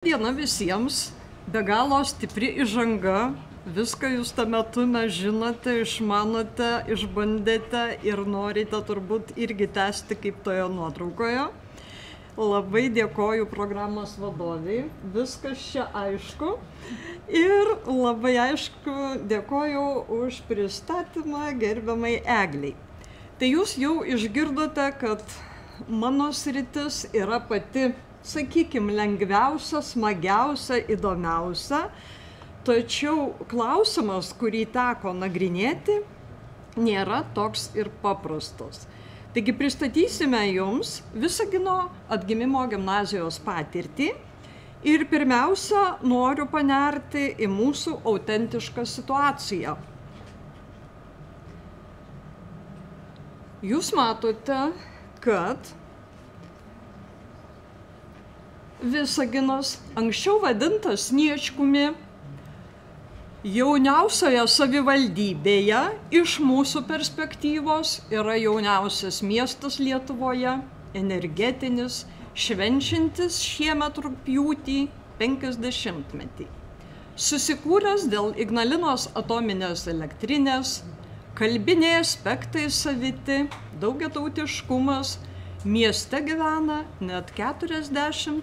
Diena visiems, be galo stipri įžanga, viską jūs tame tume žinote, išmanote, išbandėte ir norite turbūt irgi tęsti kaip toje nuotraukoje. Labai dėkoju programos vadoviai, viskas čia aišku ir labai aišku dėkoju už pristatymą gerbiamai Egliai. Tai jūs jau išgirdote, kad mano sritis yra pati, sakykime, lengviausia, smagiausia, įdomiausia, tačiau klausimas, kurį teko nagrinėti, nėra toks ir paprastas. Taigi pristatysime jums Visagino atgimimo gimnazijos patirtį ir pirmiausia noriu panerti į mūsų autentišką situaciją. Jūs matote, kad Visaginas, anksčiau vadintas Sniečkumi, jauniausioje savivaldybėje iš mūsų perspektyvos yra jauniausias miestas Lietuvoje, energetinis, švenčiantis šiemet rugpjūtį 50-metį. Susikūręs dėl Ignalinos atominės elektrinės, kalbiniai aspektai saviti, daugiatautiškumas, mieste gyvena net 43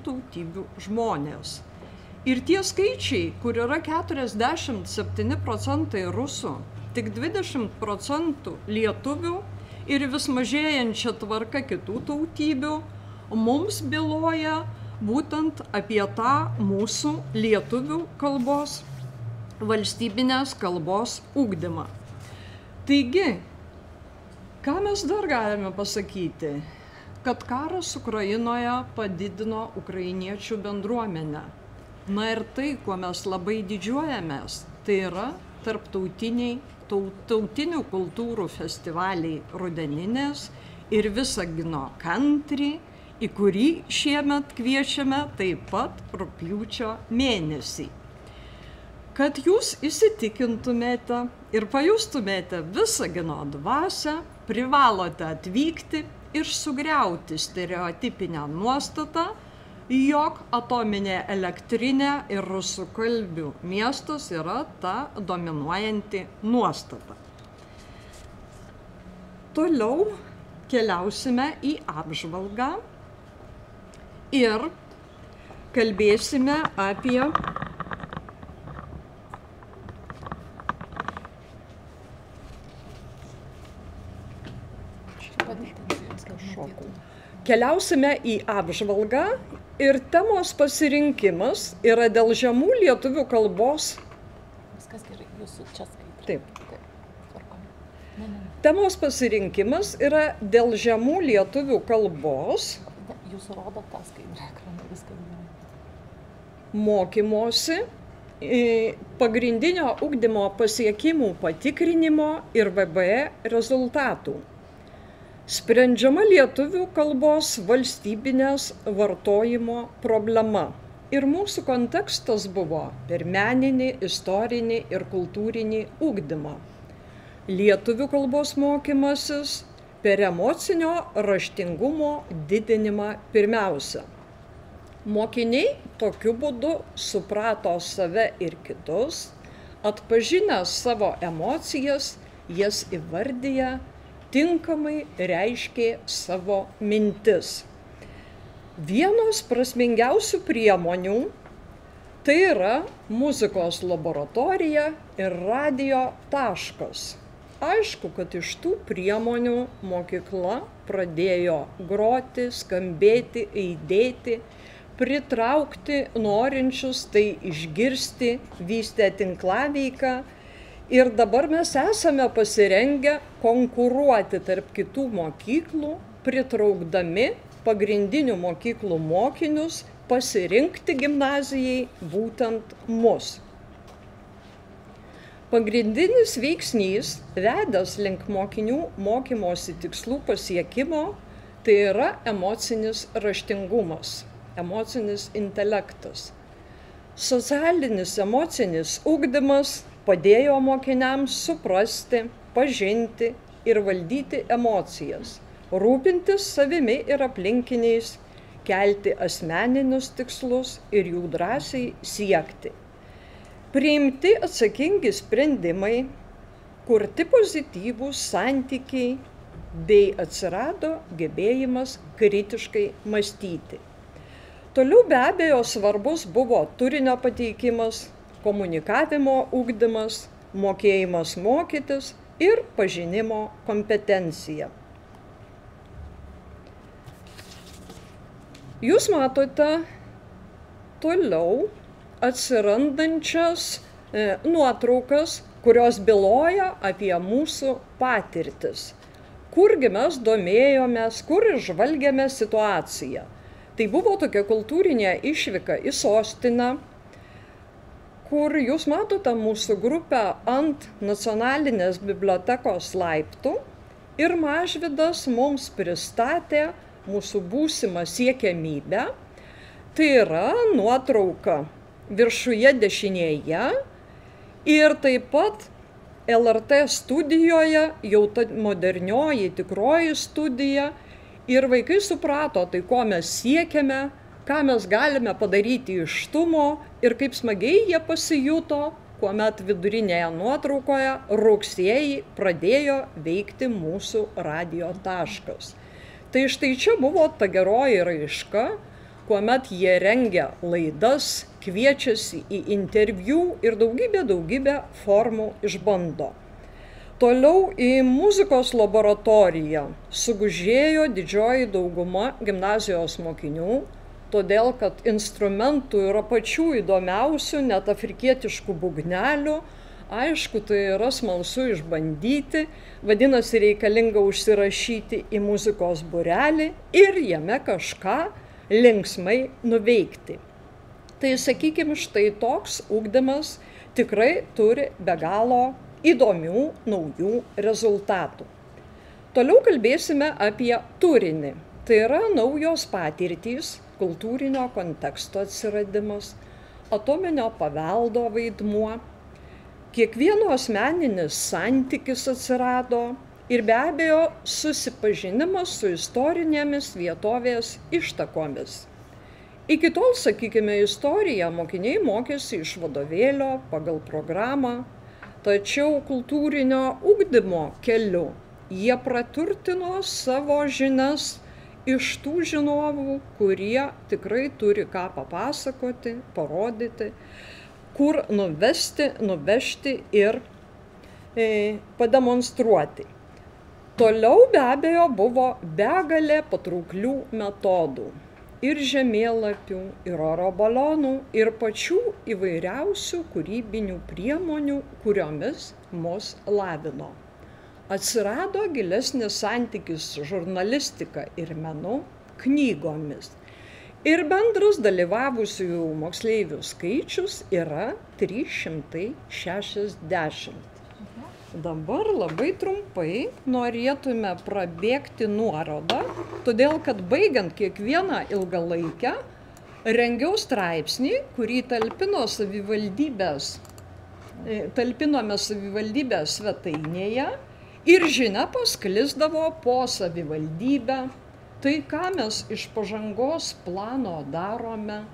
tautybių žmonės. Ir tie skaičiai, kur yra 47% rusų, tik 20% lietuvių ir vis mažėjančia tvarka kitų tautybių, mums byloja būtent apie tą mūsų lietuvių kalbos, valstybinės kalbos ugdymą. Taigi, ką mes dar galime pasakyti? Kad karas Ukrainoje padidino ukrainiečių bendruomenę. Na ir tai, kuo mes labai didžiuojamės, tai yra tarptautiniai tautinių kultūrų festivaliai rudeninės ir Visagino country, į kurį šiemet kviečiame taip pat rugpjūčio mėnesį. Kad jūs įsitikintumėte ir pajustumėte Visagino dvasią, privalote atvykti ir sugriauti stereotipinę nuostatą, jog atominė elektrinė ir rusakalbių miestas yra ta dominuojanti nuostata. Toliau keliausime į apžvalgą ir kalbėsime apie Keliausime į apžvalgą ir temos pasirinkimas yra dėl žemų lietuvių kalbos. Viskas gerai, jūsų čia skaitė. Taip. Ne. Temos pasirinkimas yra dėl žemų lietuvių kalbos. Jūsų rodo tą skaidrę ekraną, viskas gerai. Mokymosi, pagrindinio ugdymo pasiekimų patikrinimo ir VBE rezultatų. Sprendžiama lietuvių kalbos valstybinės vartojimo problema. Ir mūsų kontekstas buvo per meninį, istorinį ir kultūrinį ugdymą. Lietuvių kalbos mokymasis per emocinio raštingumo didinimą pirmiausia. Mokiniai tokiu būdu suprato save ir kitus, atpažinę savo emocijas, jas įvardiję, tinkamai reiškė savo mintis. Vienos prasmingiausių priemonių tai yra muzikos laboratorija ir radio taškas. Aišku, kad iš tų priemonių mokykla pradėjo groti, skambėti, aidėti, pritraukti norinčius tai išgirsti, vystė tinklaveiką. Ir dabar mes esame pasirengę konkuruoti tarp kitų mokyklų, pritraukdami pagrindinių mokyklų mokinius pasirinkti gimnazijai būtent mus. Pagrindinis veiksnys, vedęs link mokinių mokymosi tikslų pasiekimo, tai yra emocinis raštingumas, emocinis intelektas. Socialinis emocinis ugdymas padėjo mokiniams suprasti, pažinti ir valdyti emocijas, rūpintis savimi ir aplinkiniais, kelti asmeninius tikslus ir jų drąsiai siekti. Priimti atsakingi sprendimai, kurti pozityvūs santykiai bei atsirado gebėjimas kritiškai mąstyti. Toliau be abejo svarbus buvo turinio pateikimas, komunikavimo ugdymas, mokėjimas mokytis ir pažinimo kompetencija. Jūs matote toliau atsirandančias nuotraukas, kurios byloja apie mūsų patirtis. Kurgi mes domėjomės, kur žvalgėme situaciją. Tai buvo tokia kultūrinė išvyka į sostinę, kur jūs matote mūsų grupę ant nacionalinės bibliotekos laiptų ir Mažvydas mums pristatė mūsų būsimą siekiamybę. Tai yra nuotrauka viršuje dešinėje ir taip pat LRT studijoje, jau ta modernioji tikroji studija, ir vaikai suprato, tai ko mes siekiame, ką mes galime padaryti iš tumo ir kaip smagiai jie pasijuto, kuomet vidurinėje nuotraukoje rugsėjį pradėjo veikti mūsų radijo taškas. Tai štai čia buvo ta geroji raiška, kuomet jie rengia laidas, kviečiasi į interviu ir daugybę formų išbando. Toliau į muzikos laboratoriją sugužėjo didžioji dauguma gimnazijos mokinių, todėl kad instrumentų yra pačių įdomiausių, net afrikietiškų būgnelių. Aišku, tai yra smalsu išbandyti, vadinasi reikalinga užsirašyti į muzikos būrelį ir jame kažką linksmai nuveikti. Tai sakykime, štai toks ugdymas tikrai turi be galo įdomių, naujų rezultatų. Toliau kalbėsime apie turinį. Tai yra naujos patirtys, kultūrinio konteksto atsiradimas, atominio paveldo vaidmuo, kiekvieno asmeninis santykis atsirado ir be abejo susipažinimas su istorinėmis vietovės ištakomis. Iki tol, sakykime, istoriją mokiniai mokėsi iš vadovėlio pagal programą, tačiau kultūrinio ugdymo keliu jie praturtino savo žinias iš tų žinovų, kurie tikrai turi ką papasakoti, parodyti, kur nuvežti ir pademonstruoti. Toliau be abejo buvo begalė patrauklių metodų. Ir žemėlapių, ir oro balonų, ir pačių įvairiausių kūrybinių priemonių, kuriomis mus lavino. Atsirado gilesnis santykis su žurnalistika ir menu, knygomis. Ir bendras dalyvavusių moksleivių skaičius yra 360. Dabar labai trumpai norėtume prabėgti nuorodą, todėl kad baigiant kiekvieną ilgalaikę rengiau straipsnį, kurį talpinome savivaldybės svetainėje ir žinia pasklisdavo po savivaldybę. Tai ką mes iš pažangos plano darome,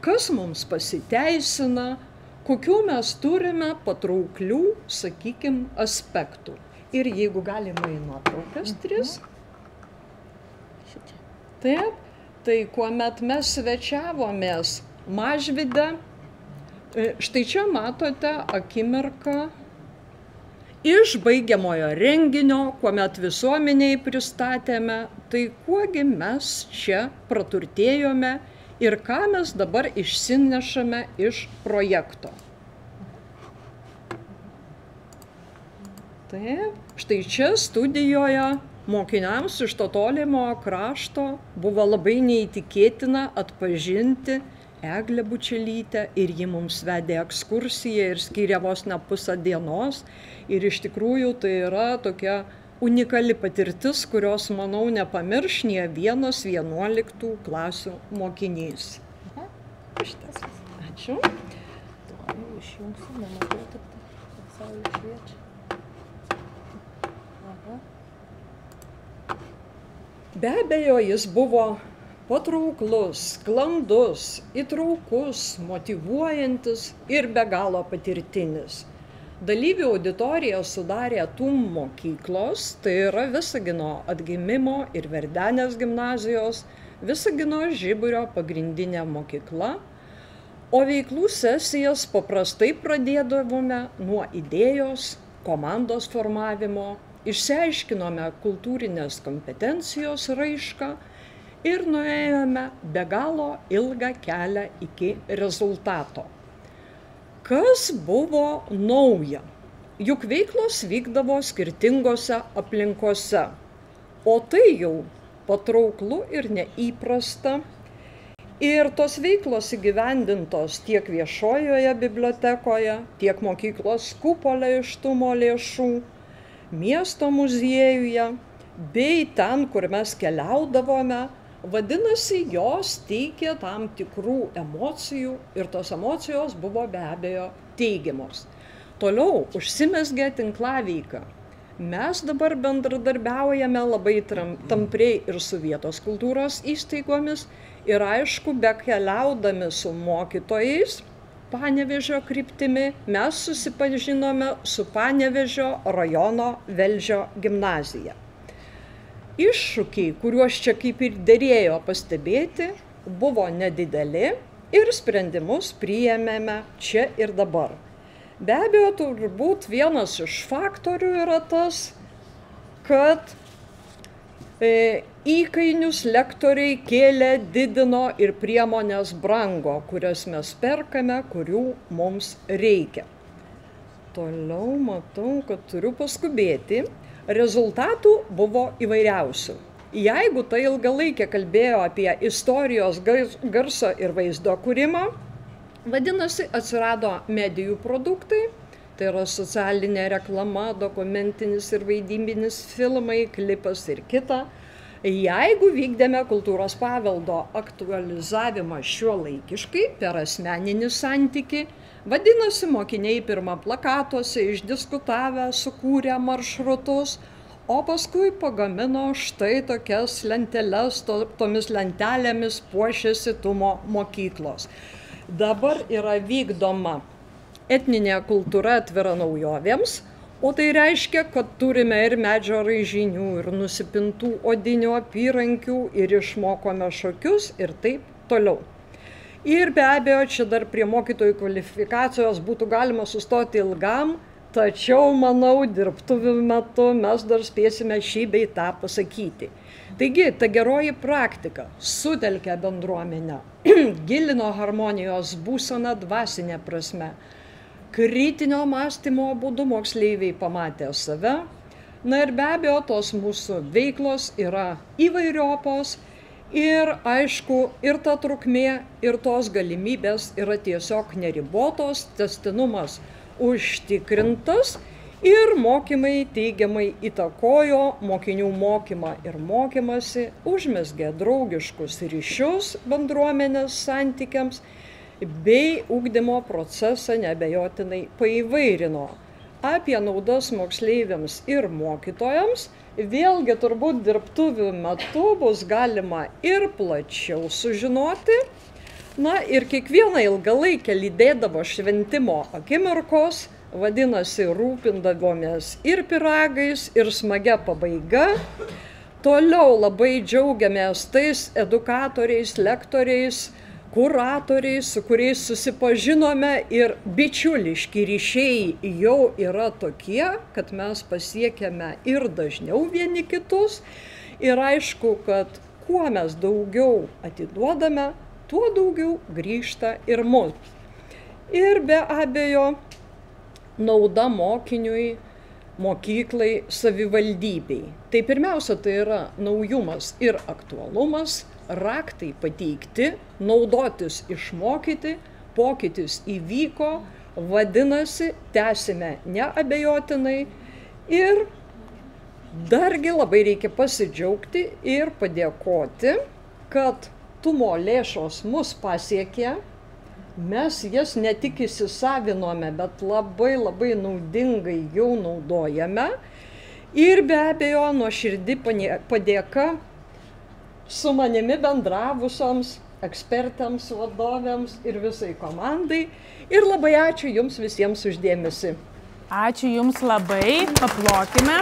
kas mums pasiteisina, kokių mes turime patrauklių, sakykime, aspektų. Ir jeigu galima į nuotraukas 3. Taip, tai kuomet mes svečiavomės Mažvyde, štai čia matote akimirką iš baigiamojo renginio, kuomet visuomeniai pristatėme, tai kuogi mes čia praturtėjome ir ką mes dabar išsinešame iš projekto. Taip, štai čia studijoje mokiniams iš to tolimo krašto buvo labai neįtikėtina atpažinti Eglę Bučelytę ir ji mums vedė ekskursiją ir skyrė vos ne pusę dienos. Ir iš tikrųjų tai yra tokia unikali patirtis, kurios, manau, nepamirš nė vienas 11 klasių mokinys. Šitas. Ačiū. Išjungsiu, nematau, tik saulė šviečia. Be abejo, jis buvo patrauklus, sklandus, įtraukus, motyvuojantis ir be galo patirtinis. Dalyvių auditoriją sudarė TUM mokyklos, tai yra Visagino atgimimo ir Verdenės gimnazijos, Visagino Žiburio pagrindinė mokykla, o veiklų sesijas paprastai pradėdavome nuo idėjos, komandos formavimo, išsiaiškinome kultūrinės kompetencijos raišką ir nuėjome be galo ilgą kelią iki rezultato. Kas buvo nauja? Juk veiklos vykdavo skirtingose aplinkose, o tai jau patrauklu ir neįprasta. Ir tos veiklos įgyvendintos tiek viešojoje bibliotekoje, tiek mokyklos kupole iš TUMO lėšų, miesto muziejuje, bei ten, kur mes keliaudavome. Vadinasi, jos teikė tam tikrų emocijų ir tos emocijos buvo be abejo teigiamos. Toliau užsimezgė tinklaveika. Mes dabar bendradarbiaujame labai tampriai ir su vietos kultūros įstaigomis ir aišku, bekeliaudami su mokytojais Panevėžio kryptimi, mes susipažinome su Panevėžio rajono Velžio gimnazija. Iššūkiai, kuriuos čia kaip ir derėjo pastebėti, buvo nedideli ir sprendimus priėmėme čia ir dabar. Be abejo, turbūt vienas iš faktorių yra tas, kad įkainius lektoriai kėlė, didino ir priemonės brango, kurias mes perkame, kurių mums reikia. Toliau matau, kad turiu paskubėti. Rezultatų buvo įvairiausių. Jeigu tai ilgalaikė kalbėjo apie istorijos, garso ir vaizdo kūrimą, vadinasi, atsirado medijų produktai, tai yra socialinė reklama, dokumentinis ir vaidybinis filmai, klipas ir kita. Jeigu vykdėme kultūros paveldo aktualizavimą šiuolaikiškai per asmeninį santykį, vadinasi, mokiniai pirmą plakatuose išdiskutavę, sukūrė maršrutus, o paskui pagamino štai tokias lenteles, tomis lentelėmis puošėsi TUMO mokyklos. Dabar yra vykdoma etninė kultūra atvira naujovėms, o tai reiškia, kad turime ir medžio raižinių, ir nusipintų odinių apyrankių, ir išmokome šokius ir taip toliau. Ir be abejo, čia dar prie mokytojų kvalifikacijos būtų galima sustoti ilgam, tačiau, manau, dirbtuvių metu mes dar spėsime šį bei tą pasakyti. Taigi, ta geroji praktika sutelkia bendruomenę, gilino harmonijos būseną dvasinę prasme, kritinio mąstymo būdu moksleiviai pamatė save. Na ir be abejo, tos mūsų veiklos yra įvairiopos. Ir aišku, ir ta trukmė, ir tos galimybės yra tiesiog neribotos, tęstinumas užtikrintas ir mokymai teigiamai įtakojo mokinių mokymą ir mokymasi, užmezgė draugiškus ryšius bendruomenės santykiams, bei ugdymo procesą neabejotinai paįvairino. Apie naudas moksleiviams ir mokytojams vėlgi turbūt dirbtuvių metu bus galima ir plačiau sužinoti. Na ir kiekvieną ilgalaikę lydėdavo šventimo akimirkos, vadinasi, rūpindavomės ir pyragais, ir smagia pabaiga. Toliau labai džiaugiamės tais edukatoriais, lektoriais, kuratoriais, su kuriais susipažinome ir bičiuliški ryšiai jau yra tokie, kad mes pasiekėme ir dažniau vieni kitus. Ir aišku, kad kuo mes daugiau atiduodame, tuo daugiau grįžta ir mums. Ir be abejo, nauda mokiniui, mokyklai, savivaldybei. Tai pirmiausia, tai yra naujumas ir aktualumas, raktai pateikti, naudotis išmokyti, pokytis įvyko, vadinasi, tęsime neabejotinai ir dargi labai reikia pasidžiaugti ir padėkoti, kad TUMO lėšos mus pasiekė, mes jas ne tik įsisavinome, bet labai naudingai jau naudojame ir be abejo nuoširdi padėka su manimi bendravusioms ekspertams, vadovėms ir visai komandai. Ir labai ačiū Jums visiems už dėmesį. Ačiū Jums labai, paplokime.